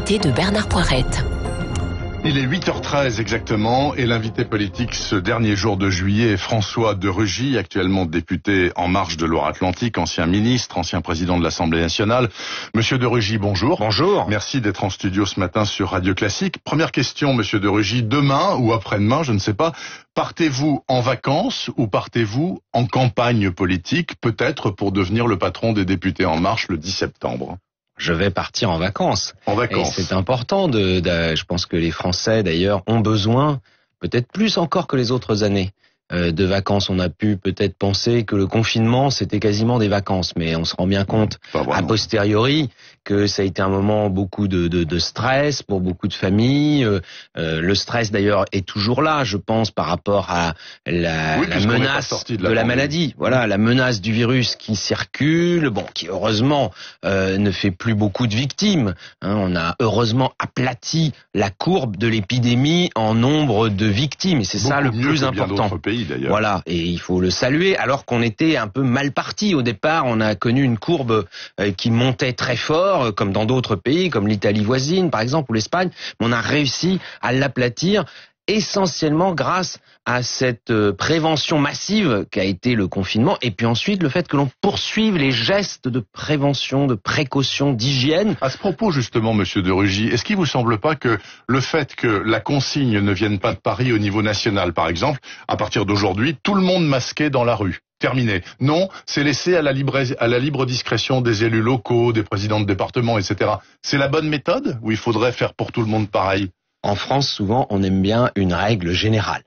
l'invité de Bernard Poirette. Il est 8h13 exactement et l'invité politique ce dernier jour de juillet est François de Rugy, actuellement député En Marche de Loire-Atlantique, ancien ministre, ancien président de l'Assemblée nationale. Monsieur de Rugy, bonjour. Bonjour. Merci d'être en studio ce matin sur Radio Classique. Première question, monsieur de Rugy, demain ou après-demain, je ne sais pas, partez-vous en vacances ou partez-vous en campagne politique, peut-être pour devenir le patron des députés En Marche le 10 septembre? Je vais partir en vacances. En vacances. Et c'est important je pense que les Français d'ailleurs ont besoin, peut-être plus encore que les autres années, de vacances. On a pu peut-être penser que le confinement c'était quasiment des vacances, mais on se rend bien compte a posteriori que ça a été un moment beaucoup de stress pour beaucoup de familles. Le stress d'ailleurs est toujours là, je pense, par rapport à la menace de la maladie. Voilà, la menace du virus qui circule, qui heureusement ne fait plus beaucoup de victimes. On a heureusement aplati la courbe de l'épidémie en nombre de victimes, et c'est ça le plus important. Voilà, et il faut le saluer, alors qu'on était un peu mal parti au départ. On a connu une courbe qui montait très fort, comme dans d'autres pays, comme l'Italie voisine par exemple, ou l'Espagne. Mais on a réussi à l'aplatir, essentiellement grâce à cette prévention massive qu'a été le confinement, et puis ensuite le fait que l'on poursuive les gestes de prévention, de précaution, d'hygiène. À ce propos justement, monsieur de Rugy, est-ce qu'il vous semble pas que le fait que la consigne ne vienne pas de Paris au niveau national, par exemple, à partir d'aujourd'hui, tout le monde masqué dans la rue? Terminé. Non, c'est laissé à la libre discrétion des élus locaux, des présidents de département, etc. C'est la bonne méthode, ou il faudrait faire pour tout le monde pareil? En France, souvent, on aime bien une règle générale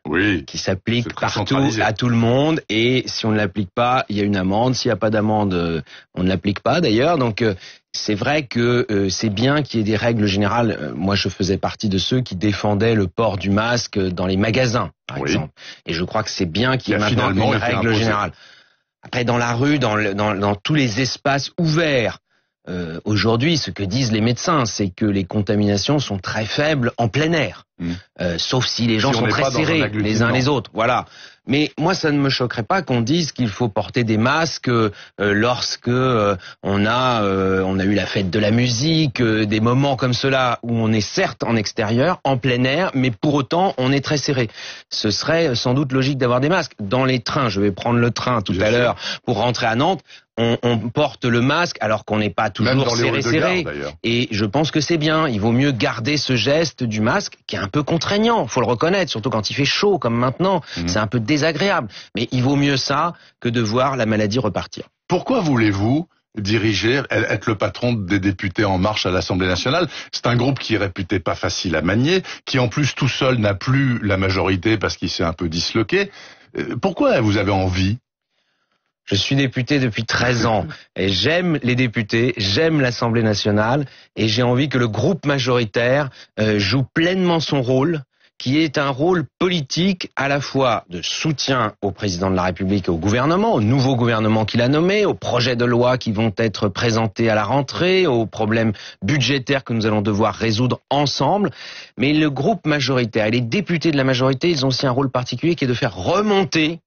qui s'applique partout à tout le monde, et si on ne l'applique pas, il y a une amende. S'il n'y a pas d'amende, on ne l'applique pas d'ailleurs. Donc c'est vrai que c'est bien qu'il y ait des règles générales. Moi, je faisais partie de ceux qui défendaient le port du masque dans les magasins, par exemple. Et je crois que c'est bien qu'il y ait maintenant une règle générale. Après, dans la rue, dans tous les espaces ouverts, aujourd'hui, ce que disent les médecins, c'est que les contaminations sont très faibles en plein air, sauf si les gens sont très serrés les uns les autres. Voilà. Mais moi, ça ne me choquerait pas qu'on dise qu'il faut porter des masques lorsque on a eu la fête de la musique, des moments comme cela où on est certes en extérieur, en plein air, mais pour autant on est très serré. Ce serait sans doute logique d'avoir des masques. Dans les trains, je vais prendre le train tout à l'heure pour rentrer à Nantes. On porte le masque alors qu'on n'est pas toujours serré. Et je pense que c'est bien. Il vaut mieux garder ce geste du masque qui est un peu contraignant, faut le reconnaître, surtout quand il fait chaud comme maintenant. C'est un peu désagréable. Mais il vaut mieux ça que de voir la maladie repartir. Pourquoi voulez-vous diriger, être le patron des députés En Marche à l'Assemblée nationale? C'est un groupe qui est réputé pas facile à manier, qui en plus tout seul n'a plus la majorité parce qu'il s'est un peu disloqué. Pourquoi vous avez envie? Je suis député depuis 13 ans et j'aime les députés, j'aime l'Assemblée nationale, et j'ai envie que le groupe majoritaire joue pleinement son rôle, qui est un rôle politique à la fois de soutien au président de la République et au gouvernement, au nouveau gouvernement qu'il a nommé, aux projets de loi qui vont être présentés à la rentrée, aux problèmes budgétaires que nous allons devoir résoudre ensemble. Mais le groupe majoritaire et les députés de la majorité, ils ont aussi un rôle particulier qui est de faire remonter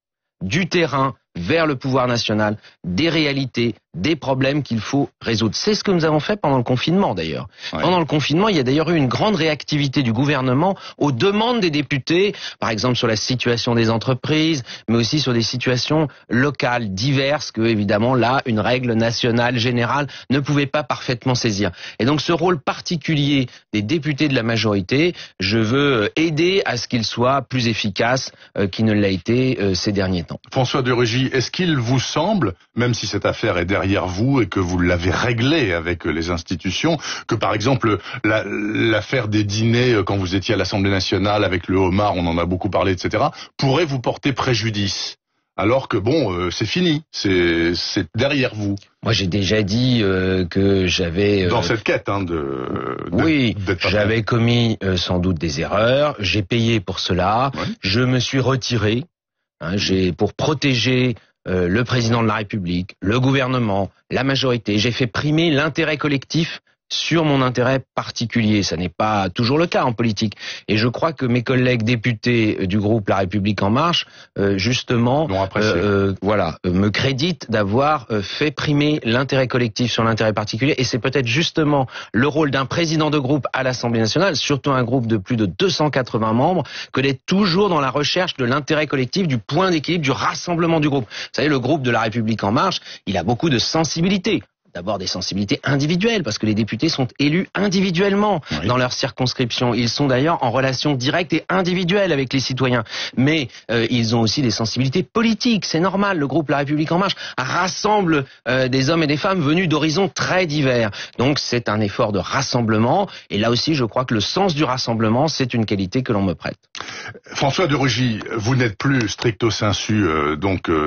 du terrain vers le pouvoir national des réalités, des problèmes qu'il faut résoudre. C'est ce que nous avons fait pendant le confinement d'ailleurs. Pendant le confinement, il y a d'ailleurs eu une grande réactivité du gouvernement aux demandes des députés, par exemple sur la situation des entreprises, mais aussi sur des situations locales diverses que, évidemment, là, une règle nationale générale ne pouvait pas parfaitement saisir. Et donc ce rôle particulier des députés de la majorité, je veux aider à ce qu'il soit plus efficace qu'il ne l'a été ces derniers temps. François de Rugy, est-ce qu'il vous semble, même si cette affaire est derrière vous et que vous l'avez réglée avec les institutions, que par exemple l'affaire des dîners quand vous étiez à l'Assemblée nationale avec le homard, on en a beaucoup parlé, etc., pourrait vous porter préjudice? Alors que c'est fini, c'est derrière vous. Moi, j'ai déjà dit que j'avais... Dans cette quête, j'avais commis sans doute des erreurs, j'ai payé pour cela, je me suis retiré. Pour protéger le président de la République, le gouvernement, la majorité, j'ai fait primer l'intérêt collectif sur mon intérêt particulier. Ça n'est pas toujours le cas en politique. Et je crois que mes collègues députés du groupe La République En Marche, justement, me créditent d'avoir fait primer l'intérêt collectif sur l'intérêt particulier. Et c'est peut-être justement le rôle d'un président de groupe à l'Assemblée nationale, surtout un groupe de plus de 280 membres, que d'être toujours dans la recherche de l'intérêt collectif, du point d'équilibre, du rassemblement du groupe. Vous savez, le groupe de La République En Marche, il a beaucoup de sensibilité. D'abord des sensibilités individuelles, parce que les députés sont élus individuellement dans leur circonscription. Ils sont d'ailleurs en relation directe et individuelle avec les citoyens. Mais ils ont aussi des sensibilités politiques, c'est normal. Le groupe La République En Marche rassemble des hommes et des femmes venus d'horizons très divers. Donc c'est un effort de rassemblement. Et là aussi, je crois que le sens du rassemblement, c'est une qualité que l'on me prête. François de Rugy, vous n'êtes plus stricto sensu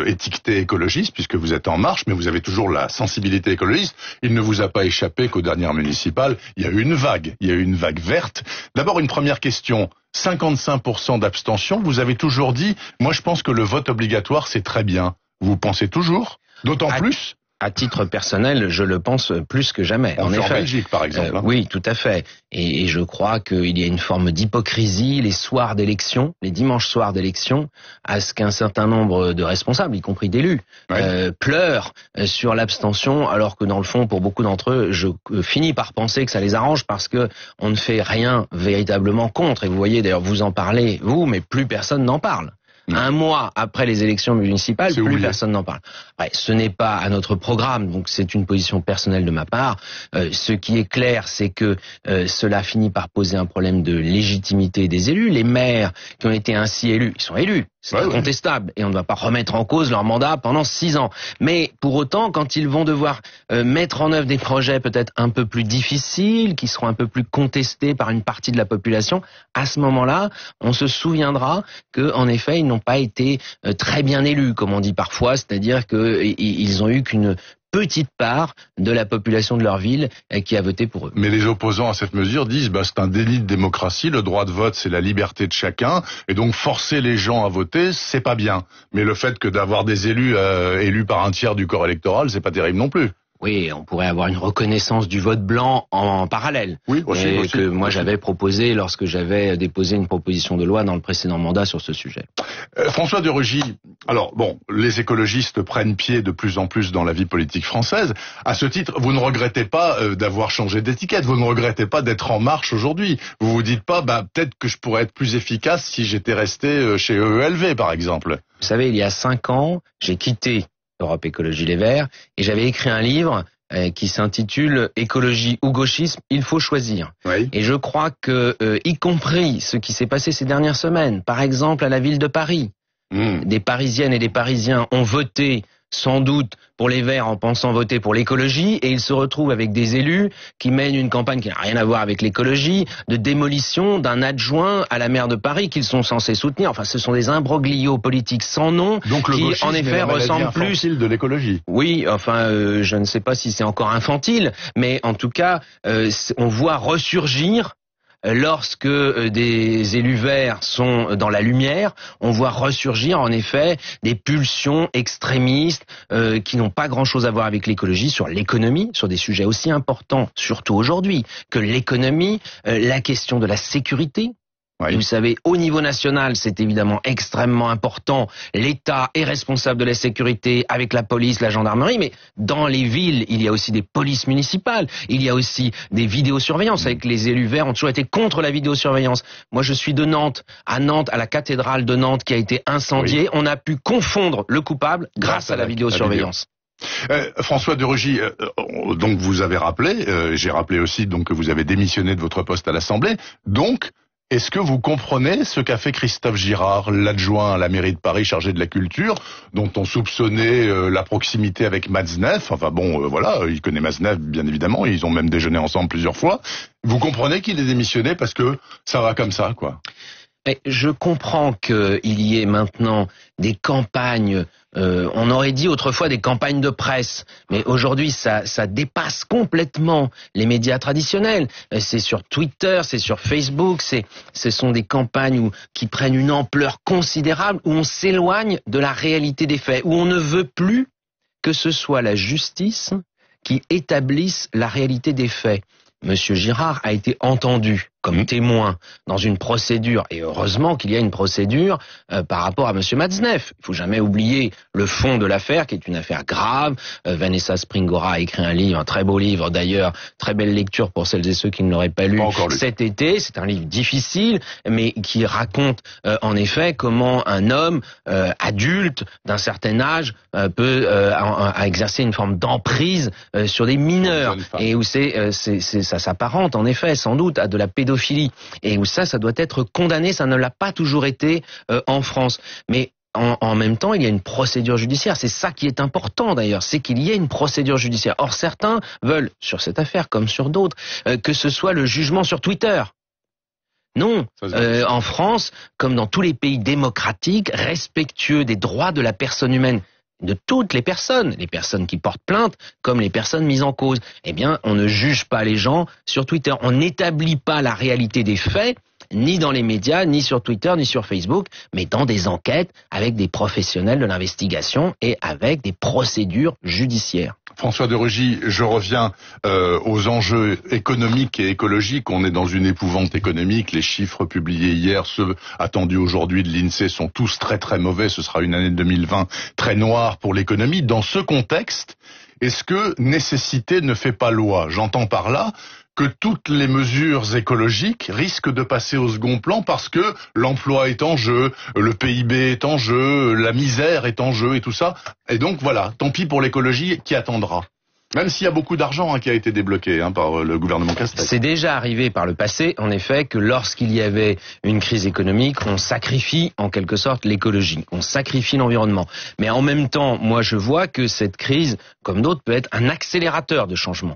étiqueté écologiste, puisque vous êtes En Marche, mais vous avez toujours la sensibilité écologiste. Il ne vous a pas échappé qu'aux dernières municipales, il y a eu une vague verte. D'abord, une première question. 55% d'abstention, vous avez toujours dit, moi je pense que le vote obligatoire c'est très bien. Vous pensez toujours? D'autant plus? À titre personnel, je le pense plus que jamais. En effet. En Belgique, par exemple. Oui, tout à fait. Et je crois qu'il y a une forme d'hypocrisie les soirs d'élection, les dimanches soirs d'élection, à ce qu'un certain nombre de responsables, y compris d'élus, pleurent sur l'abstention, alors que dans le fond, pour beaucoup d'entre eux, je finis par penser que ça les arrange parce que on ne fait rien véritablement contre. Et vous voyez, d'ailleurs, vous en parlez, vous, mais plus personne n'en parle. Un mois après les élections municipales, plus personne n'en parle. Ce n'est pas à notre programme, donc c'est une position personnelle de ma part. Ce qui est clair, c'est que cela finit par poser un problème de légitimité des élus. Les maires qui ont été ainsi élus, ils sont élus. C'est incontestable et on ne va pas remettre en cause leur mandat pendant 6 ans. Mais pour autant, quand ils vont devoir mettre en œuvre des projets peut-être un peu plus difficiles, qui seront un peu plus contestés par une partie de la population, à ce moment-là, on se souviendra que, en effet, ils n'ont pas été très bien élus, comme on dit parfois, c'est-à-dire qu'ils ont eu qu'une petite part de la population de leur ville qui a voté pour eux. Mais les opposants à cette mesure disent c'est un délit de démocratie, le droit de vote c'est la liberté de chacun, et donc forcer les gens à voter c'est pas bien. Mais le fait que d'avoir des élus élus par un tiers du corps électoral, c'est pas terrible non plus. Oui, on pourrait avoir une reconnaissance du vote blanc en parallèle. Oui, aussi. Que moi j'avais proposé lorsque j'avais déposé une proposition de loi dans le précédent mandat sur ce sujet. François de Rugy, alors les écologistes prennent pied de plus en plus dans la vie politique française. À ce titre, vous ne regrettez pas d'avoir changé d'étiquette, vous ne regrettez pas d'être En Marche aujourd'hui. Vous vous dites pas, peut-être que je pourrais être plus efficace si j'étais resté chez EELV, par exemple. Vous savez, il y a 5 ans, j'ai quitté Europe Écologie Les Verts, et j'avais écrit un livre qui s'intitule Écologie ou gauchisme, il faut choisir. Et je crois que, y compris ce qui s'est passé ces dernières semaines, par exemple à la ville de Paris, des Parisiennes et des Parisiens ont voté sans doute pour les Verts en pensant voter pour l'écologie, et ils se retrouvent avec des élus qui mènent une campagne qui n'a rien à voir avec l'écologie, de démolition d'un adjoint à la maire de Paris qu'ils sont censés soutenir. Enfin, ce sont des imbroglios politiques sans nom. Donc le qui, en effet, ressemblent plus de l'écologie. Oui, enfin, je ne sais pas si c'est encore infantile, mais en tout cas, on voit ressurgir. Lorsque des élus verts sont dans la lumière, on voit ressurgir en effet des pulsions extrémistes qui n'ont pas grand-chose à voir avec l'écologie, sur l'économie, sur des sujets aussi importants, surtout aujourd'hui, que l'économie, la question de la sécurité. Et vous savez, au niveau national, c'est évidemment extrêmement important. L'État est responsable de la sécurité avec la police, la gendarmerie, mais dans les villes, il y a aussi des polices municipales, il y a aussi des vidéosurveillances. Avec les élus verts ont toujours été contre la vidéosurveillance. Moi, je suis de Nantes, à la cathédrale de Nantes qui a été incendiée. On a pu confondre le coupable grâce à la vidéosurveillance. François de Rugy, donc vous avez rappelé, j'ai rappelé aussi donc que vous avez démissionné de votre poste à l'Assemblée, donc est-ce que vous comprenez ce qu'a fait Christophe Girard, l'adjoint à la mairie de Paris chargé de la culture, dont on soupçonnait la proximité avec Matzneff? Enfin il connaît Matzneff bien évidemment, ils ont même déjeuné ensemble plusieurs fois. Vous comprenez qu'il est démissionné parce que ça va comme ça, quoi? Je comprends qu'il y ait maintenant des campagnes, on aurait dit autrefois des campagnes de presse, mais aujourd'hui ça dépasse complètement les médias traditionnels. C'est sur Twitter, c'est sur Facebook, ce sont des campagnes qui prennent une ampleur considérable, où on s'éloigne de la réalité des faits, où on ne veut plus que ce soit la justice qui établisse la réalité des faits. Monsieur Girard a été entendu comme témoin dans une procédure, et heureusement qu'il y a une procédure par rapport à Monsieur Matzneff. Il faut jamais oublier le fond de l'affaire, qui est une affaire grave. Vanessa Springora a écrit un livre, un très beau livre d'ailleurs, très belle lecture pour celles et ceux qui ne l'auraient pas lu cet été. C'est un livre difficile, mais qui raconte en effet comment un homme adulte d'un certain âge peut exercer une forme d'emprise sur des mineurs, et où ça s'apparente en effet sans doute à de la pédophilie, et où ça doit être condamné. Ça ne l'a pas toujours été en France, mais en même temps, il y a une procédure judiciaire. C'est ça qui est important d'ailleurs, c'est qu'il y ait une procédure judiciaire. Or, certains veulent, sur cette affaire comme sur d'autres, que ce soit le jugement sur Twitter. Non, en France, comme dans tous les pays démocratiques, respectueux des droits de la personne humaine, de toutes les personnes qui portent plainte, comme les personnes mises en cause, eh bien, on ne juge pas les gens sur Twitter. On n'établit pas la réalité des faits, ni dans les médias, ni sur Twitter, ni sur Facebook, mais dans des enquêtes avec des professionnels de l'investigation et avec des procédures judiciaires. François de Rugy, je reviens aux enjeux économiques et écologiques. On est dans une épouvante économique. Les chiffres publiés hier, ceux attendus aujourd'hui de l'INSEE sont tous très très mauvais. Ce sera une année 2020 très noire pour l'économie. Dans ce contexte, est-ce que nécessité ne fait pas loi? J'entends par là que toutes les mesures écologiques risquent de passer au second plan parce que l'emploi est en jeu, le PIB est en jeu, la misère est en jeu et tout ça. Et donc voilà, tant pis pour l'écologie qui attendra. Même s'il y a beaucoup d'argent qui a été débloqué par le gouvernement Castex. C'est déjà arrivé par le passé, en effet, que lorsqu'il y avait une crise économique, on sacrifie en quelque sorte l'écologie, on sacrifie l'environnement. Mais en même temps, moi je vois que cette crise, comme d'autres, peut être un accélérateur de changement.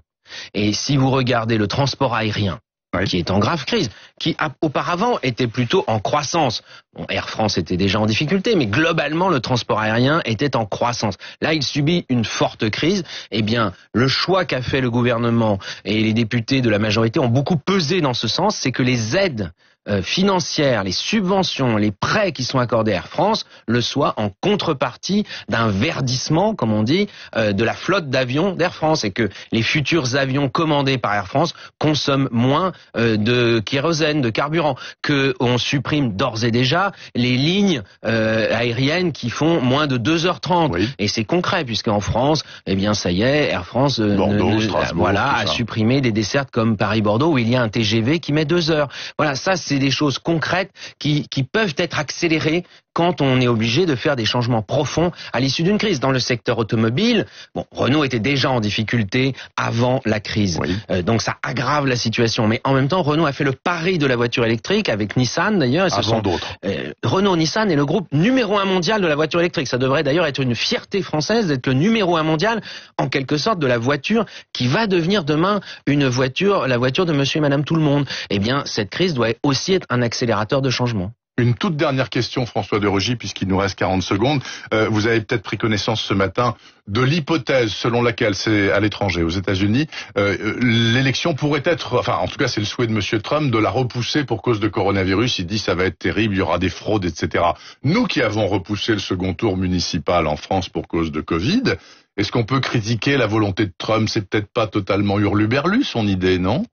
Et si vous regardez le transport aérien, qui est en grave crise, qui auparavant était plutôt en croissance. Bon, Air France était déjà en difficulté, mais globalement le transport aérien était en croissance. Là, il subit une forte crise. Eh bien, le choix qu'a fait le gouvernement et les députés de la majorité ont beaucoup pesé dans ce sens, c'est que les aides financières, les subventions, les prêts qui sont accordés à Air France le soient en contrepartie d'un verdissement, comme on dit, de la flotte d'avions d'Air France, et que les futurs avions commandés par Air France consomment moins de kérosène, de carburant, que on supprime d'ores et déjà les lignes aériennes qui font moins de 2h30. Oui. Et c'est concret, puisqu'en France, eh bien ça y est, Air France a supprimé des dessertes comme Paris-Bordeaux où il y a un TGV qui met 2 heures. Voilà, ça c'est des choses concrètes qui peuvent être accélérées quand on est obligé de faire des changements profonds à l'issue d'une crise. Dans le secteur automobile, bon, Renault était déjà en difficulté avant la crise, donc ça aggrave la situation. Mais en même temps, Renault a fait le pari de la voiture électrique avec Nissan d'ailleurs. Avant d'autres. Renault-Nissan est le groupe numéro 1 mondial de la voiture électrique. Ça devrait d'ailleurs être une fierté française d'être le numéro 1 mondial, en quelque sorte, de la voiture qui va devenir demain la voiture de monsieur et madame tout le monde. Eh bien, cette crise doit aussi être un accélérateur de changement. Une toute dernière question, François de Rugy, puisqu'il nous reste 40 secondes. Vous avez peut-être pris connaissance ce matin de l'hypothèse selon laquelle, c'est à l'étranger, aux États-Unis, l'élection pourrait être, enfin en tout cas c'est le souhait de monsieur Trump, de la repousser pour cause de coronavirus. Il dit ça va être terrible, il y aura des fraudes, etc. Nous qui avons repoussé le second tour municipal en France pour cause de Covid, est-ce qu'on peut critiquer la volonté de Trump? C'est peut-être pas totalement hurluberlu son idée, non?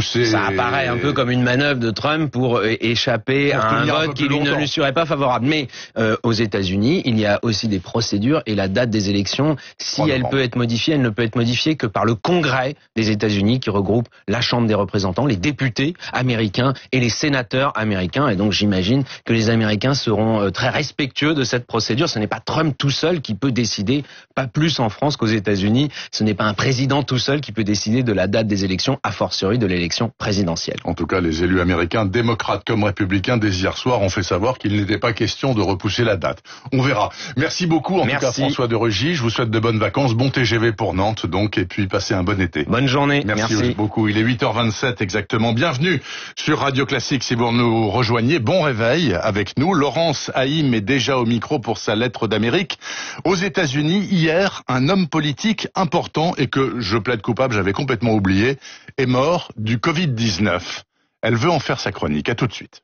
Ça apparaît un peu comme une manœuvre de Trump pour échapper à un vote qui lui ne lui serait pas favorable. Mais aux États-Unis, il y a aussi des procédures et la date des élections, si elle peut être modifiée, elle ne peut être modifiée que par le Congrès des États-Unis qui regroupe la Chambre des représentants, les députés américains et les sénateurs américains. Et donc j'imagine que les Américains seront très respectueux de cette procédure. Ce n'est pas Trump tout seul qui peut décider, pas plus en France qu'aux États-Unis. Ce n'est pas un président tout seul qui peut décider de la date des élections, a fortiori de l'élection présidentielle. En tout cas, les élus américains, démocrates comme républicains, dès hier soir, ont fait savoir qu'il n'était pas question de repousser la date. On verra. Merci beaucoup, en tout cas, François de Rugy. Je vous souhaite de bonnes vacances, bon TGV pour Nantes, donc, et puis passez un bon été. Bonne journée. Merci beaucoup. Il est 8h27 exactement. Bienvenue sur Radio Classique. Si vous nous rejoignez, bon réveil avec nous. Laurence Haïm est déjà au micro pour sa lettre d'Amérique. Aux États-Unis, hier, un homme politique important et que je plaide coupable, j'avais complètement oublié, est mort du Covid-19. Elle veut en faire sa chronique. À tout de suite.